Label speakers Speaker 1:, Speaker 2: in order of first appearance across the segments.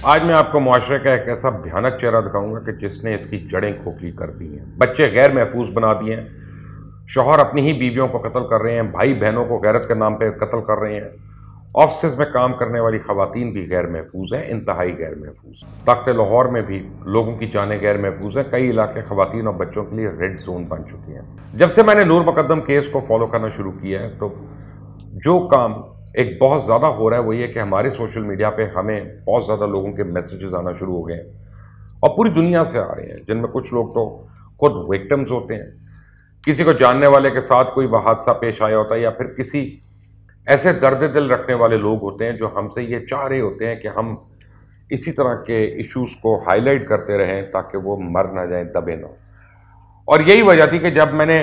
Speaker 1: آج میں آپ کو معاشرے کا ایک ایسا بھیانک چہرہ دکھاؤں گا کہ جس نے اس کی جڑیں کھوکھلی کر دی ہیں. بچے غیر محفوظ بنا دیے ہیں، شوہر اپنی ہی بیویوں کو قتل کر رہے ہیں، بھائی بہنوں کو غیرت کے نام پہ قتل کر رہے ہیں، آفسز میں کام کرنے والی خواتین بھی غیر محفوظ ہیں، انتہائی غیر محفوظ. تخت لاہور میں بھی لوگوں کی جانیں غیر محفوظ ہیں. کئی علاقے خواتین اور بچوں کے لیے ریڈ زون بن چکے ہیں. جب سے میں نے نور مقدم کیس کو فالو کرنا شروع کیا ہے تو جو کام ایک بہت زیادہ ہو رہا ہے وہ یہ کہ ہمارے سوشل میڈیا پہ ہمیں بہت زیادہ لوگوں کے میسیجز آنا شروع ہو گئے ہیں اور پوری دنیا سے آ رہے ہیں، جن میں کچھ لوگ تو خود وکٹمز ہوتے ہیں. کسی کو جاننے والے کے ساتھ کوئی حادثہ پیش آیا ہوتا ہے یا پھر کسی ایسے درد دل رکھنے والے لوگ ہوتے ہیں جو ہم سے یہ چاہ رہے ہوتے ہیں کہ ہم اسی طرح کے ایشوز کو ہائی لائٹ کرتے رہیں تاکہ وہ مر نہ جائیں، دبے نہ. اور یہی وجہ تھی کہ جب میں نے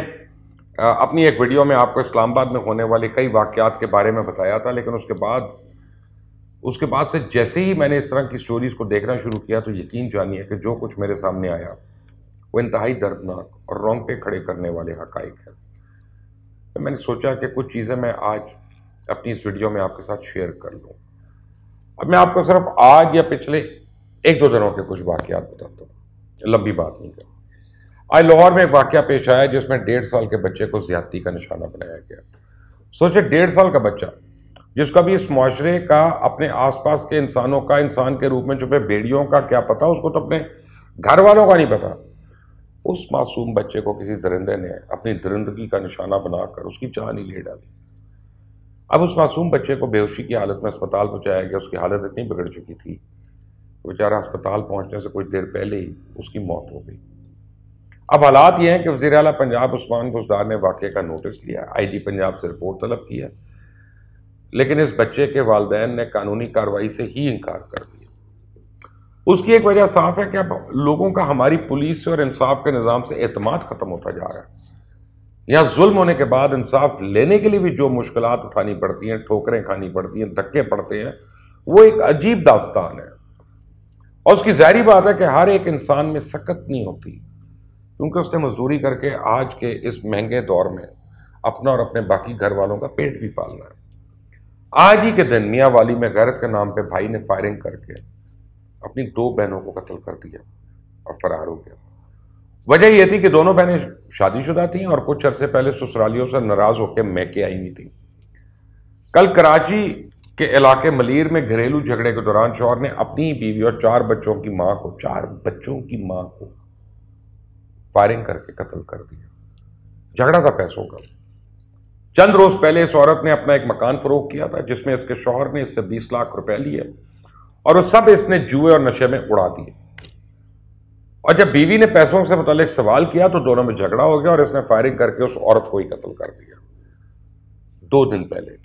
Speaker 1: اپنی ایک ویڈیو میں آپ کو اسلام آباد میں ہونے والے کئی واقعات کے بارے میں بتایا تھا، لیکن اس کے بعد سے جیسے ہی میں نے اس طرح کی سٹوریز کو دیکھنا شروع کیا تو یقین جانیے کہ جو کچھ میرے سامنے آیا وہ انتہائی دردناک اور رونگٹے کھڑے کرنے والے حقائق ہیں. میں نے سوچا کہ کچھ چیزیں میں آج اپنی اس ویڈیو میں آپ کے ساتھ شیئر کر لوں. اب میں آپ کو صرف آج یا پچھلے ایک دو دنوں کے کچھ واقعات بتاتا ہوں، لمبی بات نہیں کرتا. آج لاہور میں ایک واقعہ پیش آیا جس میں 1.5 سال کے بچے کو زیادتی کا نشانہ بنایا گیا. سوچے 1.5 سال کا بچہ جس کا بھی اس معاشرے کا، اپنے آس پاس کے انسانوں کا، انسان کے روپ میں چھپے بھیڑیوں کا کیا پتا، اس کو تو اپنے گھر والوں کا نہیں پتا. اس معصوم بچے کو کسی درندے نے اپنی درندگی کا نشانہ بنا کر اس کی جان ہی لے ڈالی. اب اس معصوم بچے کو بے ہوشی کی حالت میں اسپتال پہنچایا گیا. اس کی حالت اتنی بگڑ چکی تھی بیچارہ اسپتال پہنچنے سے کچھ دیر پہلے ہی اس کی موت ہو گئی. اب حالات یہ ہیں کہ وزیر اعلیٰ پنجاب عثمان بزدار نے واقعے کا نوٹس لیا، آئی جی پنجاب سے رپورٹ طلب کیا، لیکن اس بچے کے والدین نے قانونی کارروائی سے ہی انکار کر دیا. اس کی ایک وجہ صاف ہے کہ اب لوگوں کا ہماری پولیس سے اور انصاف کے نظام سے اعتماد ختم ہوتا جا رہا ہے. یہاں ظلم ہونے کے بعد انصاف لینے کے لیے بھی جو مشکلات اٹھانی پڑتی ہیں، ٹھوکریں کھانی پڑتی ہیں، دھکے پڑتے ہیں، وہ ایک عجیب داستان ہے. اور اس کی ظاہری بات ہے کہ ہر ایک انسان میں سکت نہیں ہوتی، کیونکہ اس نے مزدوری کر کے آج کے اس مہنگے دور میں اپنا اور اپنے باقی گھر والوں کا پیٹ بھی پالنا ہے. آج ہی کے دن میاں والی میں غیرت کے نام پہ بھائی نے فائرنگ کر کے اپنی 2 بہنوں کو قتل کر دیا اور فرار ہو گیا. وجہ یہ تھی کہ دونوں بہنیں شادی شدہ تھیں اور کچھ عرصے پہلے سسرالیوں سے ناراض ہو کے میکے آئی ہوئی تھیں. کل کراچی کے علاقے ملیر میں گھریلو جھگڑے کے دوران شوہر نے اپنی بیوی اور 4 بچوں کی ماں کو فائرنگ کر کے قتل کر دیا. جھگڑا تھا پیسوں کا. چند روز پہلے اس عورت نے اپنا ایک مکان فروخت کیا تھا جس میں اس کے شوہر نے اس سے 20 لاکھ روپے لیے اور وہ سب اس نے جوئے اور نشے میں اڑا دیے. اور جب بیوی نے پیسوں سے متعلق سوال کیا تو دونوں میں جھگڑا ہو گیا اور اس نے فائرنگ کر کے اس عورت کو ہی قتل کر دیا. 2 دن پہلے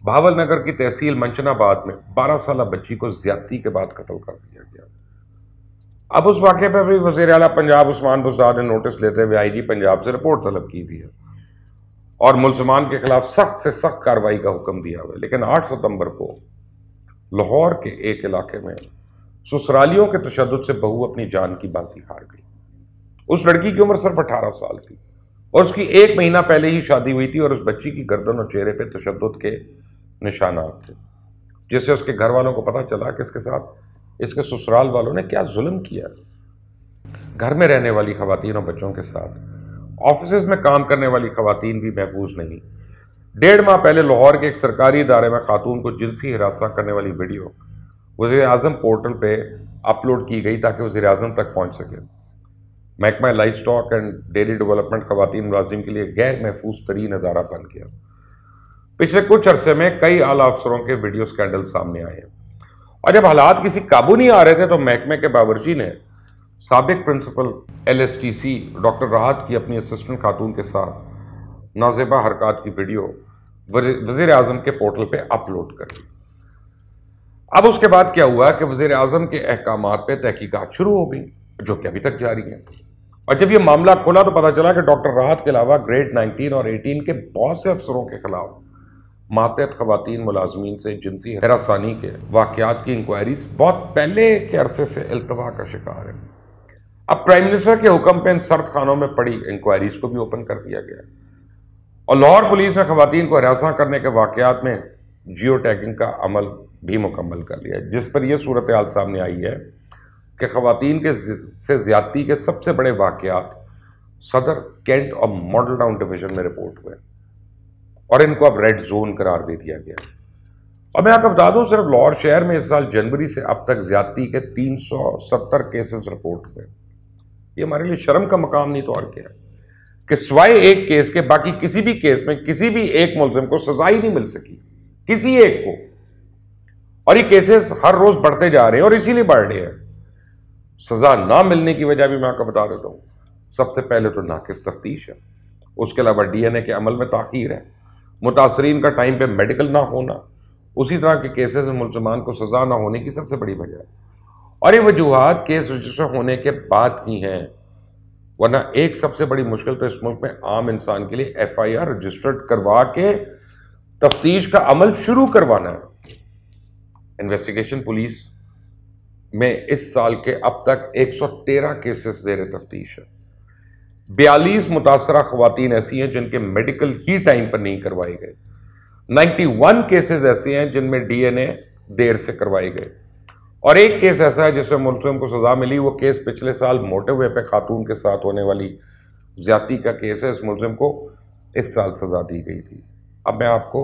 Speaker 1: بہاول نگر کی تحصیل منچن آباد میں 12 سالہ بچی کو زیادتی کے بعد قتل کر دیا گیا. اب اس واقعے پہ بھی وزیر اعلیٰ پنجاب عثمان بزدار نے نوٹس لیتے ہوئے آئی جی پنجاب سے رپورٹ طلب کی بھی ہے اور ملزمان کے خلاف سخت سے سخت کارروائی کا حکم دیا ہوا ہے. لیکن 8 ستمبر کو لاہور کے ایک علاقے میں سسرالیوں کے تشدد سے بہو اپنی جان کی بازی ہار گئی. اس لڑکی کی عمر صرف 18 سال تھی اور اس کی 1 مہینہ پہلے ہی شادی ہوئی تھی اور اس بچی کی گردن اور چہرے پہ تشدد کے نشانات تھے، جس سے اس کے گھر والوں کو پتا چلا کہ اس کے ساتھ اس کے سسرال والوں نے کیا ظلم کیا. گھر میں رہنے والی خواتین اور بچوں کے ساتھ آفیسز میں کام کرنے والی خواتین بھی محفوظ نہیں. 1.5 ماہ پہلے لاہور کے ایک سرکاری ادارے میں خاتون کو جنسی ہراساں کرنے والی ویڈیو وزیر اعظم پورٹل پہ اپلوڈ کی گئی تاکہ وزیر اعظم تک پہنچ سکے. محکمہ life stock and dairy development خواتین ملازم کے لیے غیر محفوظ ترین ادارہ بن گیا. پچھلے کچھ عرصے میں کئی اعلیٰ افسروں کے ویڈیو سکینڈل سامنے آئے ہیں اور جب حالات کسی قابو نہیں آ رہے تھے تو محکمے کے باورچی نے سابق پرنسپل LSTC ڈاکٹر راحت کی اپنی اسسٹنٹ خاتون کے ساتھ نازیبہ حرکات کی ویڈیو وزیر اعظم کے پورٹل پہ اپلوڈ کر دی. اب اس کے بعد کیا ہوا کہ وزیر اعظم کے احکامات پہ تحقیقات شروع ہو گئی جو کہ ابھی تک جاری ہیں. اور جب یہ معاملہ کھلا تو پتا چلا کہ ڈاکٹر راحت کے علاوہ گریڈ 19 اور 18 کے بہت سے افسروں کے خلاف ماتحت خواتین ملازمین سے جنسی ہراسانی کے واقعات کی انکوائریز بہت پہلے کے عرصے سے التوا کا شکار ہے. اب پرائم منسٹر کے حکم پہ ان سرد خانوں میں پڑی انکوائریز کو بھی اوپن کر دیا گیا اور لاہور پولیس نے خواتین کو ہراساں کرنے کے واقعات میں جیو ٹیگنگ کا عمل بھی مکمل کر لیا ہے، جس پر یہ صورتحال سامنے آئی ہے کہ خواتین کے سے زیادتی کے سب سے بڑے واقعات صدر، کینٹ اور ماڈل ٹاؤن ڈویژن میں رپورٹ ہوئے اور ان کو اب ریڈ زون قرار دے دیا گیا۔ اور میں آپ کو بتا دوں صرف لاہور شہر میں اس سال جنوری سے اب تک زیادتی کے 370 کیسز رپورٹ ہوئے۔ یہ ہمارے لیے شرم کا مقام نہیں تو اور کیا ہے کہ سوائے ایک کیس کے باقی کسی بھی کیس میں کسی بھی ایک ملزم کو سزا ہی نہیں مل سکی، کسی ایک کو، اور یہ کیسز ہر روز بڑھتے جا رہے ہیں اور اسی لیے بڑھ رہے ہیں۔ سزا نہ ملنے کی وجہ بھی میں آپ کو بتا دیتا ہوں۔ سب سے پہلے تو ناقص تفتیش ہے، اس کے علاوہ ڈی این اے کے عمل میں تاخیر ہے، متاثرین کا ٹائم پہ میڈیکل نہ ہونا، اسی طرح کے کیسز میں ملزمان کو سزا نہ ہونے کی سب سے بڑی وجہ ہے۔ اور یہ وجوہات کیس رجسٹر ہونے کے بعد کی ہیں، ورنہ ایک سب سے بڑی مشکل تو اس ملک میں عام انسان کے لیے ایف آئی آر رجسٹرڈ کروا کے تفتیش کا عمل شروع کروانا ہے۔ انویسٹیگیشن پولیس میں اس سال کے اب تک 113 کیسز زیر تفتیش ہے۔ 42 متاثرہ خواتین ایسی ہیں جن کے میڈیکل ہی ٹائم پر نہیں کروائے گئے۔ 91 کیسز ایسے ہیں جن میں ڈی این اے دیر سے کروائے گئے، اور ایک کیس ایسا ہے جس میں ملزم کو سزا ملی۔ وہ کیس پچھلے سال موٹے ہوئے پہ خاتون کے ساتھ ہونے والی زیادتی کا کیس ہے۔ اس ملزم کو اس سال سزا دی گئی تھی۔ اب میں آپ کو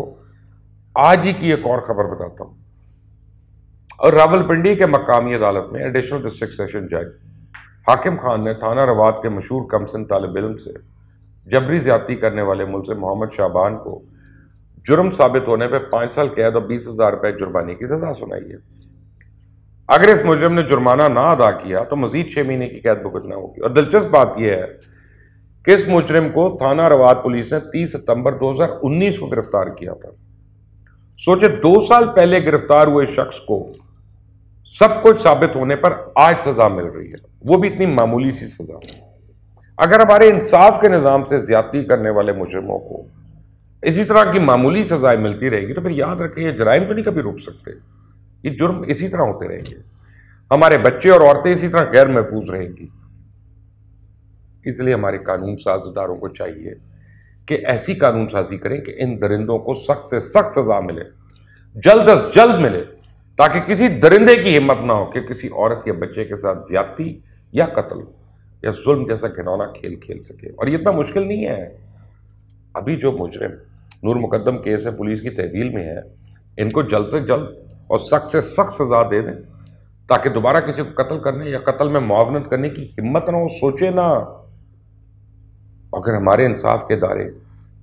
Speaker 1: آج ہی کی ایک اور خبر بتاتا ہوں۔ اور راولپنڈی کے مقامی عدالت میں ایڈیشنل ڈسٹرکٹ سیشن جج حاکم خان نے تھانہ رواد کے مشہور کمسن طالب علم سے جبری زیادتی کرنے والے ملزم محمد شعبان کو جرم ثابت ہونے پہ 5 سال قید اور 20,000 روپے جرمانے کی سزا سنائی ہے۔ اگر اس مجرم نے جرمانہ نہ ادا کیا تو مزید 6 مہینے کی قید بھگتنا ہوگی۔ اور دلچسپ بات یہ ہے کہ اس مجرم کو تھانہ رواد پولیس نے 30 ستمبر 2019 کو گرفتار کیا تھا۔ سوچے 2 سال پہلے گرفتار ہوئے شخص کو سب کچھ ثابت ہونے پر آج سزا مل رہی ہے، وہ بھی اتنی معمولی سی سزا۔ اگر ہمارے انصاف کے نظام سے زیادتی کرنے والے مجرموں کو اسی طرح کی معمولی سزائیں ملتی رہے گی تو پھر یاد رکھیں یہ جرائم تو نہیں کبھی رک سکتے، یہ جرم اسی طرح ہوتے رہیں گے، ہمارے بچے اور عورتیں اسی طرح غیر محفوظ رہیں گی۔ اس لیے ہمارے قانون ساز اداروں کو چاہیے کہ ایسی قانون سازی کریں کہ ان درندوں کو سخت سے سخت سزا ملے، جلد از جلد ملے، تاکہ کسی درندے کی ہمت نہ ہو کہ کسی عورت یا بچے کے ساتھ زیادتی یا قتل یا ظلم جیسا گھناؤنا کھیل کھیل سکے۔ اور یہ اتنا مشکل نہیں ہے۔ ابھی جو مجرم نور مقدم کیس ہے پولیس کی تحویل میں ہے، ان کو جلد سے جلد اور سخت سے سخت سزا دے دیں تاکہ دوبارہ کسی کو قتل کرنے یا قتل میں معاونت کرنے کی ہمت نہ ہو، سوچے نہ۔ اگر ہمارے انصاف کے ادارے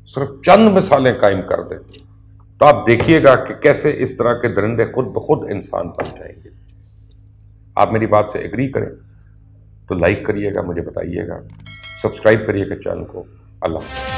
Speaker 1: صرف چند مثالیں قائم کر دیں تو آپ دیکھیے گا کہ کیسے اس طرح کے درندے خود بخود انسان بن جائیں گے۔ آپ میری بات سے ایگری کریں تو لائک کریے گا، مجھے بتائیے گا، سبسکرائب کریے گا چینل کو۔ اللہ حافظ۔